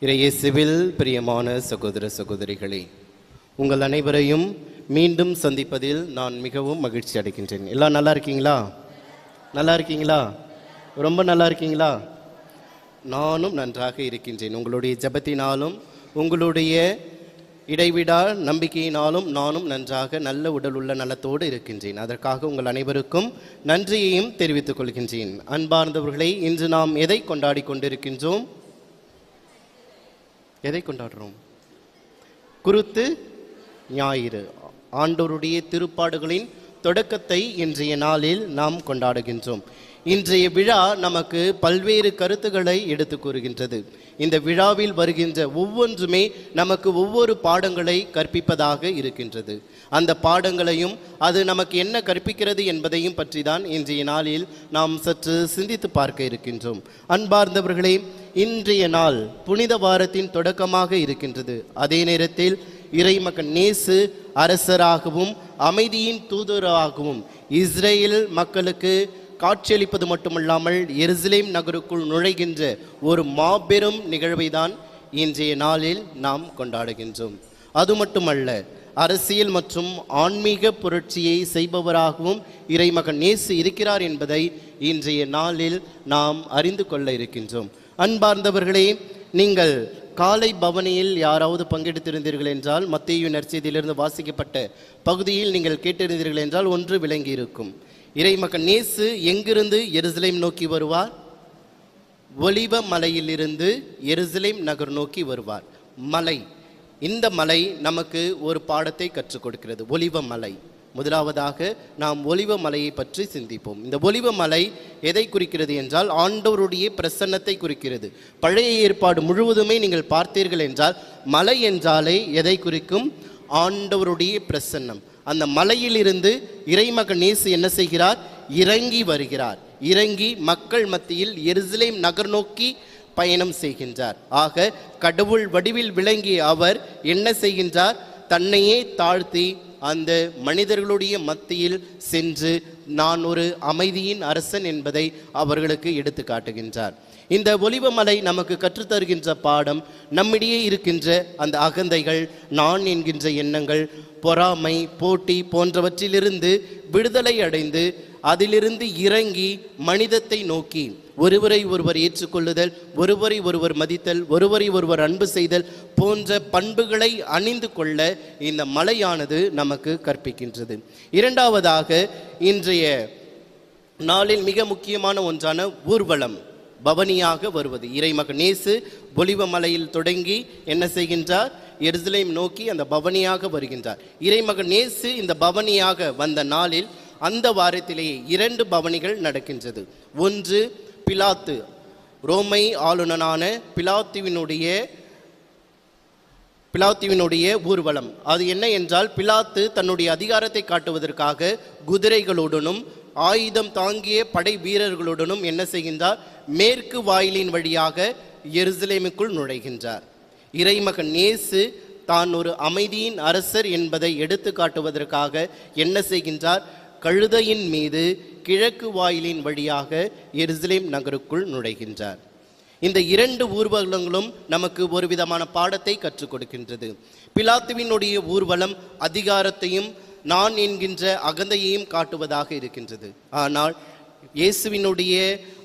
இறையேசுவில் பிரியமான சகோதர சகோதரிகளே, உங்கள் அனைவரையும் மீண்டும் சந்திப்பதில் நான் மிகவும் மகிழ்ச்சி அடைகின்றேன். எல்லாம் நல்லா இருக்கீங்களா? நல்லா இருக்கீங்களா? ரொம்ப நல்லா இருக்கீங்களா? நானும் நன்றாக இருக்கின்றேன். உங்களுடைய ஜெபத்தினாலும் உங்களுடைய இடைவிடா நம்பிக்கையினாலும் நானும் நன்றாக நல்ல உடல் உள்ள நலத்தோடு இருக்கின்றேன். அதற்காக உங்கள் அனைவருக்கும் நன்றியையும் தெரிவித்துக் கொள்கின்றேன். அன்பார்ந்தவர்களை, இன்று நாம் எதை கொண்டாடி கொண்டிருக்கின்றோம்? எதை கொண்டாடுறோம்? குருத்து ஞாயிறு, ஆண்டவருடைய திருப்பாடுகளின் தொடக்கத்தை இன்றைய நாளில் நாம் கொண்டாடுகின்றோம். இன்றைய விழா நமக்கு பல்வேறு கருத்துக்களை எடுத்து கூறுகின்றது. இந்த விழாவில் வருகின்ற ஒவ்வொன்றுமே நமக்கு ஒவ்வொரு பாடங்களை கற்பிப்பதாக இருக்கின்றது. அந்த பாடங்களையும் அது நமக்கு என்ன கற்பிக்கிறது என்பதையும் பற்றி தான் இன்றைய நாளில் நாம் சற்று சிந்தித்து பார்க்க இருக்கின்றோம். அன்பார்ந்தவர்களே, இன்றைய நாள் புனித வாரத்தின் தொடக்கமாக இருக்கின்றது. அதே நேரத்தில் இறைமகன் இயேசு அரசராகவும் அமைதியின் தூதராகவும் இஸ்ரேல் மக்களுக்கு காட்சியளிப்பது மட்டுமல்லாமல் எருசலேம் நகருக்குள் நுழைகின்ற ஒரு மாபெரும் நிகழ்வை தான் இன்றைய நாளில் நாம் கொண்டாடுகின்றோம். அது மட்டுமல்ல, அரசியல் மற்றும் ஆன்மீக புரட்சியை செய்பவராகவும் இறைமகன் இயேசு இருக்கிறார் என்பதை இன்றைய நாளில் நாம் அறிந்து கொள்ள இருக்கின்றோம். அன்பார்ந்தவர்களே, நீங்கள் காலை பவனியில் யாராவது பங்கெடுத்திருந்தீர்கள் என்றால், மத்தேயு நற்செய்தியிலிருந்து வாசிக்கப்பட்ட பகுதியில் நீங்கள் கேட்டிருந்தீர்கள் என்றால் ஒன்று விளங்கி இருக்கும். இறைமகன் இயேசு எங்கிருந்து எருசலேம் நோக்கி வருவார்? ஒலிவ மலையிலிருந்து எருசலேம் நகர் நோக்கி வருவார். மலை, இந்த மலை நமக்கு ஒரு பாடத்தை கற்றுக் கொடுக்கிறது. ஒலிவ மலை. முதலாவதாக நாம் ஒலிவ மலையை பற்றி சிந்திப்போம். இந்த ஒலிவ மலை எதை குறிக்கிறது என்றால் ஆண்டவருடைய பிரசன்னத்தை குறிக்கிறது. பழைய ஏற்பாடு முழுவதுமே நீங்கள் பார்த்தீர்கள் என்றால் மலை என்றாலே எதை குறிக்கும்? ஆண்டவருடைய பிரசன்னம். அந்த மலையிலிருந்து இறைமகன் இயேசு என்ன செய்கிறார்? இறங்கி வருகிறார். இறங்கி மக்கள் மத்தியில் எருசலேம் நகர் நோக்கி பயணம் செய்கின்றார். ஆக கடவுள் வடிவில் விளங்கிய அவர் என்ன செய்கின்றார்? தன்னையே தாழ்த்தி அந்த மனிதர்களுடைய மத்தியில் சென்று நான் ஒரு அமைதியின் அரசன் என்பதை அவர்களுக்கு எடுத்து காட்டுகின்றார். இந்த ஒலிவமலை நமக்கு கற்றுத்தருகின்ற பாடம், நம்மிடையே இருக்கின்ற அந்த அகந்தைகள், நான் என்கின்ற எண்ணங்கள், பொறாமை, போட்டி போன்றவற்றிலிருந்து விடுதலை அடைந்து அதிலிருந்து இறங்கி மனிதத்தை நோக்கி ஒருவரை ஒருவர் ஏற்றுக்கொள்ளுதல், ஒருவரை ஒருவர் மதித்தல், ஒருவரை ஒருவர் அன்பு செய்தல் போன்ற பண்புகளை அணிந்து கொள்ள இந்த மலையானது நமக்கு கற்பிக்கின்றது. இரண்டாவதாக, இன்றைய நாளில் மிக முக்கியமான ஒன்றான ஊர்வலம், பவனியாக வருவது. இறைமகன் இயேசு ஒலிவ மலையில் தொடங்கி என்ன செய்கின்றார்? எருசலேம் நோக்கி அந்த பவனியாக வருகின்றார். இறைமகன் இயேசு இந்த பவனியாக வந்த நாளில் அந்த வாரத்திலேயே 2 பவனிகள் நடக்கின்றது. ஒன்று பிலாத்து, ரோமை ஆளுநனான பிலாத்துவினுடைய ஊர்வலம். அது என்ன என்றால், பிலாத்து தன்னுடைய அதிகாரத்தை காட்டுவதற்காக குதிரைகளுடனும் ஆயுதம் தாங்கிய படை வீரர்களுடனும் என்ன செய்கின்றார்? மேற்கு வாயிலின் வழியாக எருசலேமுக்குள் நுழைகின்றார். இறைமகன் இயேசு தான் ஒரு அமைதியின் அரசர் என்பதை எடுத்து காட்டுவதற்காக என்ன செய்கின்றார்? கழுதையின் மீது கிழக்கு வாயிலின் வழியாக எருசலேம் நகருக்குள் நுழைகின்றார். இந்த 2 ஊர்வலங்களும் நமக்கு ஒரு விதமான பாடத்தை கற்றுக் கொடுக்கின்றது. பிலாத்துவினுடைய ஊர்வலம் அதிகாரத்தையும் நான் என்கின்ற அகந்தையையும் காட்டுவதாக இருக்கின்றது. ஆனால் இயேசுவினுடைய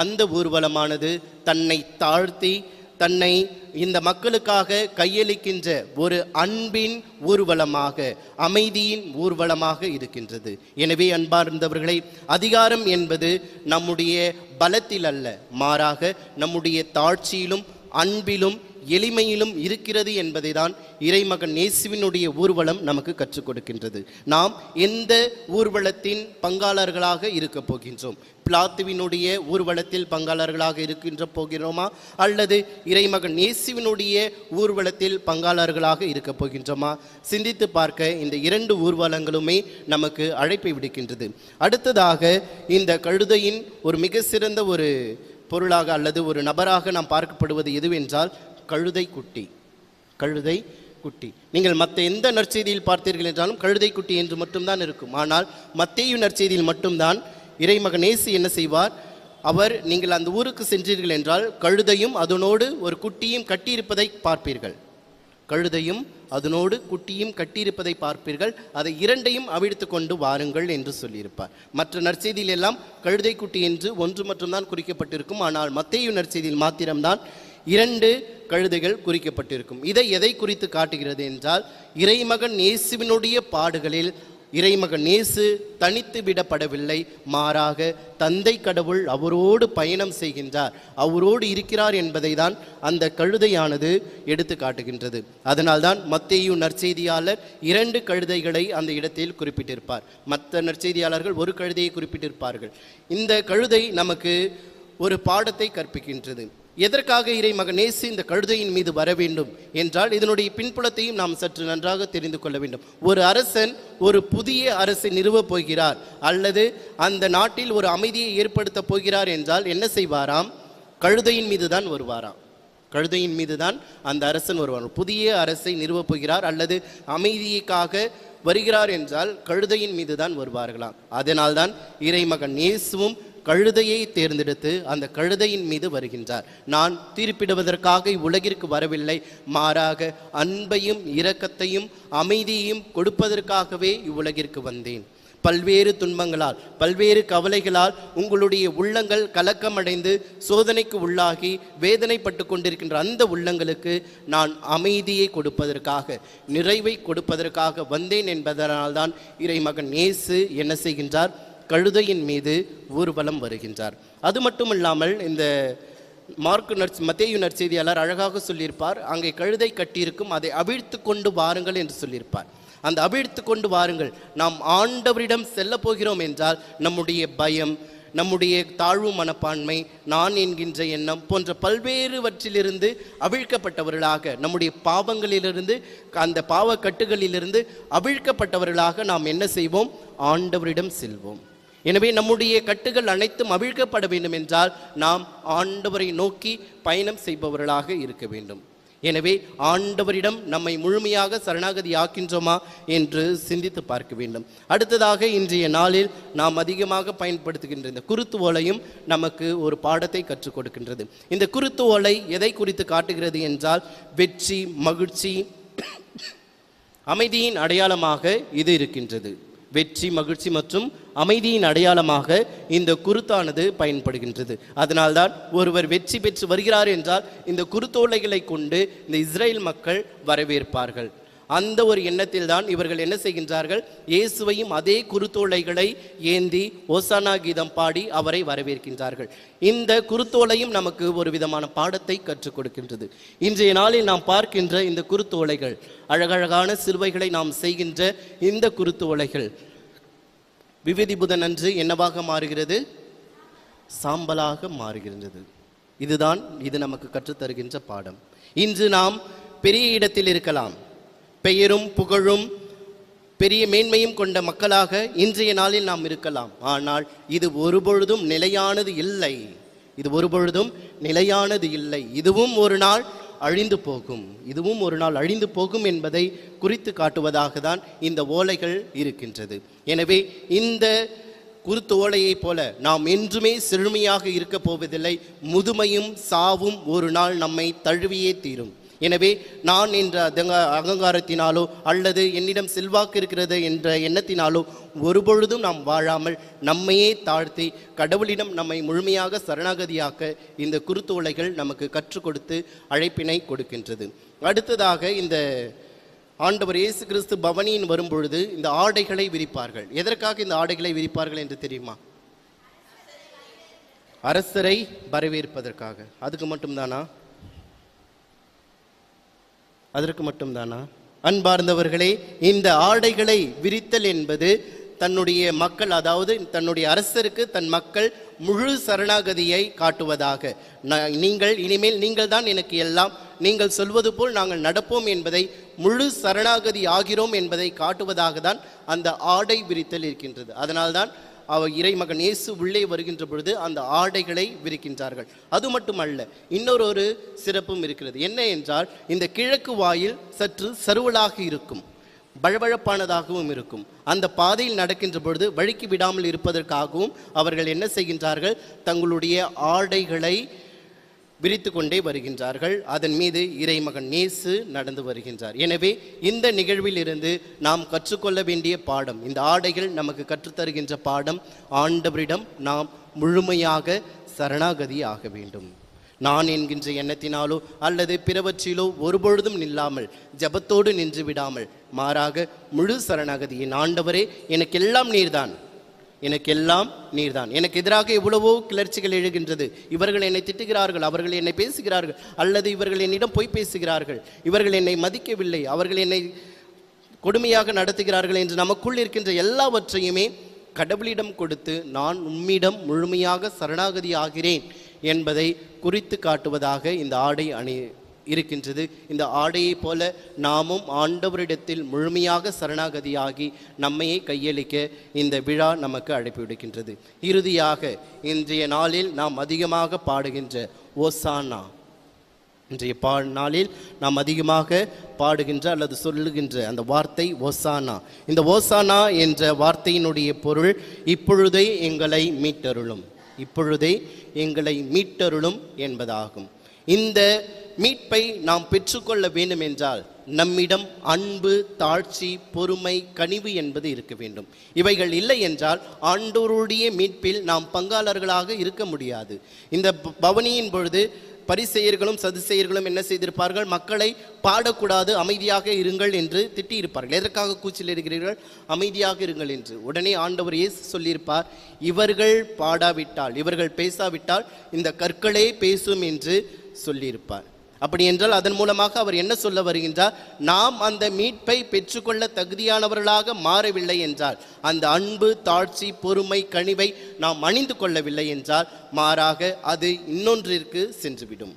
அந்த ஊர்வலமானது தன்னை தாழ்த்தி தன்னை இந்த மக்களுக்காக கையளிக்கின்ற ஒரு அன்பின் ஊர்வலமாக, அமைதியின் ஊர்வலமாக இருக்கின்றது. எனவே அன்பார்ந்தவர்களை, அதிகாரம் என்பது நம்முடைய பலத்தில் அல்ல, மாறாக நம்முடைய தாழ்ச்சியிலும் அன்பிலும் எளிமையிலும் இருக்கிறது என்பதை தான் இறைமகன் இயேசுவினுடைய ஊர்வலம் நமக்கு கற்றுக் கொடுக்கின்றது. நாம் எந்த ஊர்வலத்தின் பங்காளர்களாக இருக்க போகின்றோம்? பிலாத்துவினுடைய ஊர்வலத்தில் பங்காளர்களாக இருக்கின்ற போகிறோமா, அல்லது இறைமகன் இயேசுவினுடைய ஊர்வலத்தில் பங்காளர்களாக இருக்க போகின்றோமா? சிந்தித்து பார்க்க இந்த 2 ஊர்வலங்களுமே நமக்கு அழைப்பை விடுக்கின்றது. அடுத்ததாக, இந்த கழுதையின் ஒரு மிக சிறந்த ஒரு பொருளாக அல்லது ஒரு நபராக நாம் பார்க்கப்படுவது எதுவென்றால் கழுதை குட்டி. கழுதை குட்டி. நீங்கள் மற்ற எந்த நற்செய்தியில் பார்த்தீர்கள் என்றாலும் கழுதை குட்டி என்று மட்டும்தான் இருக்கும். ஆனால் மத்தேயு நற்செய்தியில் மட்டும்தான் இறைமகன் இயேசு என்ன செய்வார்? அவர் நீங்கள் அந்த ஊருக்கு சென்றீர்கள் என்றால் கழுதையும் அதனோடு ஒரு குட்டியும் கட்டியிருப்பதை பார்ப்பீர்கள். கழுதையும் அதனோடு குட்டியும் கட்டியிருப்பதை பார்ப்பீர்கள், அதை இரண்டையும் அவிழ்த்து கொண்டு வாருங்கள் என்று சொல்லியிருப்பார். மற்ற நற்செய்தியில் எல்லாம் கழுதை குட்டி என்று ஒன்று மட்டும்தான் குறிக்கப்பட்டிருக்கும். ஆனால் மத்தேயு நற்செய்தியில் மாத்திரம்தான் 2 கழுதைகள் குறிக்கப்பட்டிருக்கும். இதை எதை குறித்து காட்டுகிறது என்றால், இறைமகன் இயேசுவினுடைய பாடுகளில் இறைமகன் இயேசு தனித்து விடப்படவில்லை, மாறாக தந்தை கடவுள் அவரோடு பயணம் செய்கின்றார், அவரோடு இருக்கிறார் என்பதை தான் அந்த கழுதையானது எடுத்து காட்டுகின்றது. அதனால்தான் மத்தேயு நற்செய்தியாளர் 2 கழுதைகளை அந்த இடத்தில் குறிப்பிட்டிருப்பார். மற்ற நற்செய்தியாளர்கள் 1 கழுதையை குறிப்பிட்டிருப்பார்கள். இந்த கழுதை நமக்கு ஒரு பாடத்தை கற்பிக்கின்றது. எதற்காக இறைமகன் இயேசு இந்த கழுதையின் மீது வர வேண்டும் என்றால், இதனுடைய பின்புலத்தையும் நாம் சற்று நன்றாக தெரிந்து கொள்ள வேண்டும். ஒரு அரசன் ஒரு புதிய அரசை நிறுவப் போகிறார் அல்லது அந்த நாட்டில் ஒரு அமைதியை ஏற்படுத்த போகிறார் என்றால் என்ன செய்வாராம்? கழுதையின் மீது தான் வருவாராம். கழுதையின் மீது தான் அந்த அரசன் வருவார். புதிய அரசை நிறுவப் போகிறார் அல்லது அமைதிக்காக வருகிறார் என்றால் கழுதையின் மீது தான் வருவார்களாம். அதனால்தான் இறைமகன் இயேசுவும் கழுதையை தேர்ந்தெடுத்து அந்த கழுதையின் மீது வருகின்றார். நான் தீர்ப்பிடுவதற்காக இவ்வுலகிற்கு வரவில்லை, மாறாக அன்பையும் இரக்கத்தையும் அமைதியையும் கொடுப்பதற்காகவே இவ்வுலகிற்கு வந்தேன். பல்வேறு துன்பங்களால் பல்வேறு கவலைகளால் உங்களுடைய உள்ளங்கள் கலக்கமடைந்து சோதனைக்கு உள்ளாகி வேதனைப்பட்டு கொண்டிருக்கின்ற அந்த உள்ளங்களுக்கு நான் அமைதியை கொடுப்பதற்காக, நிறைவை கொடுப்பதற்காக வந்தேன் என்பதனால்தான் இறைமகன் இயேசு என்ன செய்கின்றார்? கழுதையின் மீது ஊர்வலம் வருகின்றார். அது மட்டுமில்லாமல் இந்த மத்தேயு நற்செய்தியாளர் அழகாக சொல்லியிருப்பார், அங்கே கழுதை கட்டியிருக்கும், அதை அவிழ்த்து கொண்டு வாருங்கள் என்று சொல்லியிருப்பார். அந்த அவிழ்த்து கொண்டு வாருங்கள், நாம் ஆண்டவரிடம் செல்ல போகிறோம் என்றால் நம்முடைய பயம், நம்முடைய தாழ்வு மனப்பான்மை, நான் என்கின்ற எண்ணம் போன்ற பல்வேறுவற்றிலிருந்து அவிழ்க்கப்பட்டவர்களாக, நம்முடைய பாவங்களிலிருந்து அந்த பாவக்கட்டுகளிலிருந்து அவிழ்க்கப்பட்டவர்களாக நாம் என்ன செய்வோம்? ஆண்டவரிடம் செல்வோம். எனவே நம்முடைய கட்டுகள் அனைத்தும் அவிழ்க்கப்பட வேண்டும் என்றால் நாம் ஆண்டவரை நோக்கி பயணம் செய்பவர்களாக இருக்க வேண்டும். எனவே ஆண்டவரிடம் நம்மை முழுமையாக சரணாகதி ஆக்கின்றோமா என்று சிந்தித்து பார்க்க வேண்டும். அடுத்ததாக இன்றைய நாளில் நாம் அதிகமாக பயன்படுத்துகின்ற இந்த குருத்து ஓலையும் நமக்கு ஒரு பாடத்தை கற்றுக் கொடுக்கின்றது. இந்த குருத்து ஓலை எதை குறித்து காட்டுகிறது என்றால், வெற்றி, மகிழ்ச்சி, அமைதியின் அடையாளமாக இது இருக்கின்றது. வெற்றி, மகிழ்ச்சி மற்றும் அமைதியின் அடையாளமாக இந்த குருத்தானது பயன்படுகின்றது. அதனால்தான் ஒருவர் வெற்றி பெற்று வருகிறார் என்றால் இந்த குருத்தோலைகளை கொண்டு இந்த இஸ்ரேல் மக்கள் வரவேற்பார்கள். அந்த ஒரு எண்ணத்தில் தான் இவர்கள் என்ன செய்கின்றார்கள்? இயேசுவையும் அதே குருத்தோலைகளை ஏந்தி ஓசானா கீதம் பாடி அவரை வரவேற்கின்றார்கள். இந்த குருத்தோலையும் நமக்கு ஒரு விதமான பாடத்தை கற்றுக் கொடுக்கின்றது. இன்றைய நாளில் நாம் பார்க்கின்ற இந்த குருத்தோலைகள், அழகழகான சிலுவைகளை நாம் செய்கின்ற இந்த குருத்தோலைகள் விவிதி புதன் அன்று என்னவாக மாறுகிறது? சாம்பலாக மாறுகின்றது. இது நமக்கு கற்றுத்தருகின்ற பாடம். இன்று நாம் பெரிய இடத்தில் இருக்கலாம், பெயரும் புகழும் பெரிய மேன்மையும் கொண்ட மக்களாக இன்றைய நாளில் நாம் இருக்கலாம். ஆனால் இது ஒருபொழுதும் நிலையானது இல்லை. இதுவும் ஒரு நாள் அழிந்து போகும் என்பதை குறித்து காட்டுவதாக தான் இந்த ஓலைகள் இருக்கின்றது. எனவே இந்த குருத்து ஓலையை போல நாம் என்றுமே செழுமையாக இருக்க போவதில்லை. முதுமையும் சாவும் ஒரு நாள் நம்மை தழுவியே தீரும். எனவே நான் என்ற அகங்காரத்தினாலோ அல்லது என்னிடம் செல்வாக்கு இருக்கிறது என்ற எண்ணத்தினாலோ ஒருபொழுதும் நாம் வாழாமல் நம்மையே தாழ்த்தி கடவுளிடம் நம்மை முழுமையாக சரணாகதியாக்க இந்த குருத்தோலைகள் நமக்கு கற்றுக் கொடுத்து அழைப்பினை கொடுக்கின்றது. அடுத்ததாக இந்த ஆண்டவர் இயேசு கிறிஸ்து பவனியின் வரும்பொழுது இந்த ஆடைகளை விரிப்பார்கள். எதற்காக இந்த ஆடைகளை விரிப்பார்கள் என்று தெரியுமா? அரசரை வரவேற்பதற்காக. அதற்கு மட்டும்தானா? அன்பார்ந்தவர்களே, இந்த ஆடைகளை விரித்தல் என்பது தன்னுடைய மக்கள், அதாவது தன்னுடைய அரசருக்கு தன் மக்கள் முழு சரணாகதியை காட்டுவதாக, இனிமேல் நீங்கள் தான் எனக்கு எல்லாம், நீங்கள் சொல்வது போல் நாங்கள் நடப்போம் என்பதை, முழு சரணாகதி ஆகிறோம் என்பதை காட்டுவதாக தான் அந்த ஆடை விரித்தல் இருக்கின்றது. அதனால்தான் அவர் இறைமகன் இயேசு உள்ளே வருகின்ற பொழுது அந்த ஆடைகளை விரிக்கின்றார்கள். அது மட்டுமல்ல, இன்னொரு சிறப்பும் இருக்கிறது. என்ன என்றால், இந்த கிழக்கு வாயில் சற்று சருவலாக இருக்கும். பளபளப்பானதாகவும் இருக்கும். அந்த பாதையில் நடக்கின்ற பொழுது வழுக்கி விடாமல் இருப்பதற்காகவும் அவர்கள் என்ன செய்கின்றார்கள்? தங்களுடைய ஆடைகளை விரித்து கொண்டே வருகின்றார்கள். அதன் மீது இறைமகன் இயேசு நடந்து வருகின்றார். எனவே இந்த நிகழ்வில் இருந்து நாம் கற்றுக்கொள்ள வேண்டிய பாடம், இந்த ஆடைகள் நமக்கு கற்றுத்தருகின்ற பாடம், ஆண்டவரிடம் நாம் முழுமையாக சரணாகதி ஆக வேண்டும். நான் என்கின்ற எண்ணத்தினாலோ அல்லது பிறவற்றிலோ ஒருபொழுதும் நில்லாமல், ஜபத்தோடு நின்று விடாமல், மாறாக முழு சரணாகதியின் ஆண்டவரே எனக்கெல்லாம் நீர்தான், எனக்கெல்லாம் நீர்தான். எனக்கு எதிராக எவ்வளவோ கிளர்ச்சிகள் எழுகின்றது. இவர்கள் என்னை திட்டுகிறார்கள், அவர்கள் என்னை பேசுகிறார்கள், அல்லது இவர்கள் என்னிடம் பொய் பேசுகிறார்கள், இவர்கள் என்னை மதிக்கவில்லை, அவர்கள் என்னை கொடுமையாக நடத்துகிறார்கள் என்று நமக்குள் இருக்கின்ற எல்லாவற்றையுமே கடவுளிடம் கொடுத்து நான் உம்மிடம் முழுமையாக சரணாகதி ஆகிறேன் என்பதை குறித்து காட்டுவதாக இந்த ஆடை இருக்கின்றது. இந்த ஆடையை போல நாமும் ஆண்டவரிடத்தில் முழுமையாக சரணாகதியாகி நம்மையே கையளிக்க இந்த விழா நமக்கு அழைப்பு விடுக்கின்றது. இறுதியாக இன்றைய நாளில் நாம் அதிகமாக பாடுகின்ற ஓசானா, இன்றைய நாளில் நாம் அதிகமாக பாடுகின்ற அல்லது சொல்லுகின்ற அந்த வார்த்தை ஓசானா. இந்த ஓசானா என்ற வார்த்தையினுடைய பொருள் இப்பொழுதே எங்களை மீட்டருளும், இப்பொழுதே எங்களை மீட்டருளும் என்பதாகும். இந்த மீட்பை நாம் பெற்றுக்கொள்ள வேண்டும் என்றால் நம்மிடம் அன்பு, தாழ்ச்சி, பொறுமை, கனிவு என்பது இருக்க வேண்டும். இவைகள் இல்லை என்றால் ஆண்டவருடைய மீட்பில் நாம் பங்காளர்களாக இருக்க முடியாது. இந்த பவனியின் பொழுது பரிசேயர்களும் சதுசேயர்களும் என்ன செய்திருப்பார்கள்? மக்களை பாடக்கூடாது, அமைதியாக இருங்கள் என்று திட்டியிருப்பார்கள். எதற்காக கூச்சல் இருக்கிறீர்கள்? அமைதியாக இருங்கள் என்று. உடனே ஆண்டவர் இயேசு சொல்லியிருப்பார், இவர்கள் பாடாவிட்டால், இவர்கள் பேசாவிட்டால் இந்த கற்களே பேசும் என்று சொல்லியிருப்பார். அப்படி என்றால் அதன் மூலமாக அவர் என்ன சொல்ல வருகின்றார்? நாம் அந்த மீட்பை பெற்றுக்கொள்ள தகுதியானவர்களாக மாறவில்லை என்றால், அந்த அன்பு, தாழ்ச்சி, பொறுமை, கனிவை நாம் அணிந்து கொள்ளவில்லை என்றால், மாறாக அது இன்னொன்றிற்கு சென்றுவிடும்,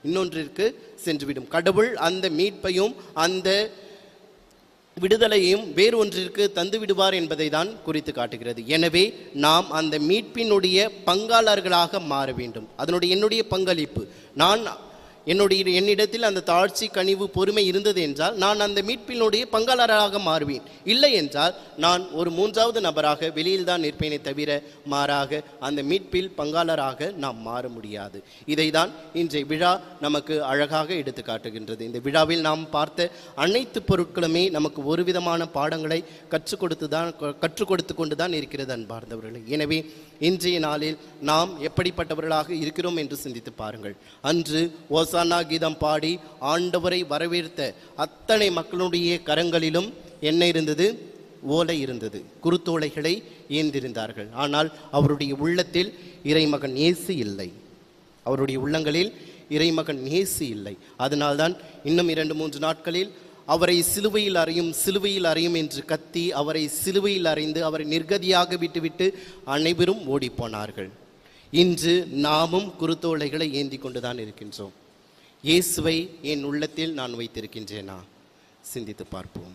இன்னொன்றிற்கு சென்றுவிடும். கடவுள் அந்த மீட்பையும் அந்த விடுதலையும் வேறொன்றிற்கு தந்து விடுவார் என்பதை தான் குறித்து காட்டுகிறது. எனவே நாம் அந்த மீட்பினுடைய பங்காளர்களாக மாற வேண்டும். அதனுடைய என்னுடைய பங்களிப்பு, நான் என்னிடத்தில் அந்த தாழ்ச்சி, கனிவு, பொறுமை இருந்தது என்றால் நான் அந்த மீட்பினுடைய பங்காளராக மாறுவேன். இல்லை என்றால் நான் ஒரு மூன்றாவது நபராக வெளியில் தான் நிற்பேனே தவிர மாறாக அந்த மீட்பில் பங்காளராக நாம் மாற முடியாது. இதை தான் இன்றைய விழா நமக்கு அழகாக எடுத்து காட்டுகின்றது. இந்த விழாவில் நாம் பார்த்த அனைத்து பொருட்களுமே நமக்கு ஒரு விதமான பாடங்களை கற்றுக் கொடுத்து கொண்டு தான் இருக்கிறது அன்பார்ந்தவர்களே. எனவே இன்றைய நாளில் நாம் எப்படிப்பட்டவர்களாக இருக்கிறோம் என்று சிந்தித்து பாருங்கள். அன்று ஓசானா கீதம் பாடி ஆண்டவரை வரவேற்ற அத்தனை மக்களுடைய கரங்களிலும் என்ன இருந்தது? ஓலை இருந்தது, குருத்தோலைகளை ஏந்திருந்தார்கள். ஆனால் அவருடைய உள்ளத்தில் இறைமகன் இயேசு இல்லை, அவருடைய உள்ளங்களில் இறைமகன் இயேசு இல்லை. அதனால்தான் இன்னும் 2-3 நாட்களில் அவரை சிலுவையில் அறையும், சிலுவையில் அறையும் என்று கத்தி அவரை சிலுவையில் அறைந்து அவரை நிர்கதியாக விட்டுவிட்டு அனைவரும் ஓடிப்போனார்கள். இன்று நாமும் குருத்தோலைகளை ஏந்தி கொண்டுதான் இருக்கின்றோம். இயேசுவை என் உள்ளத்தில் நான் வைத்திருக்கின்றேனா? சிந்தித்து பார்ப்போம்.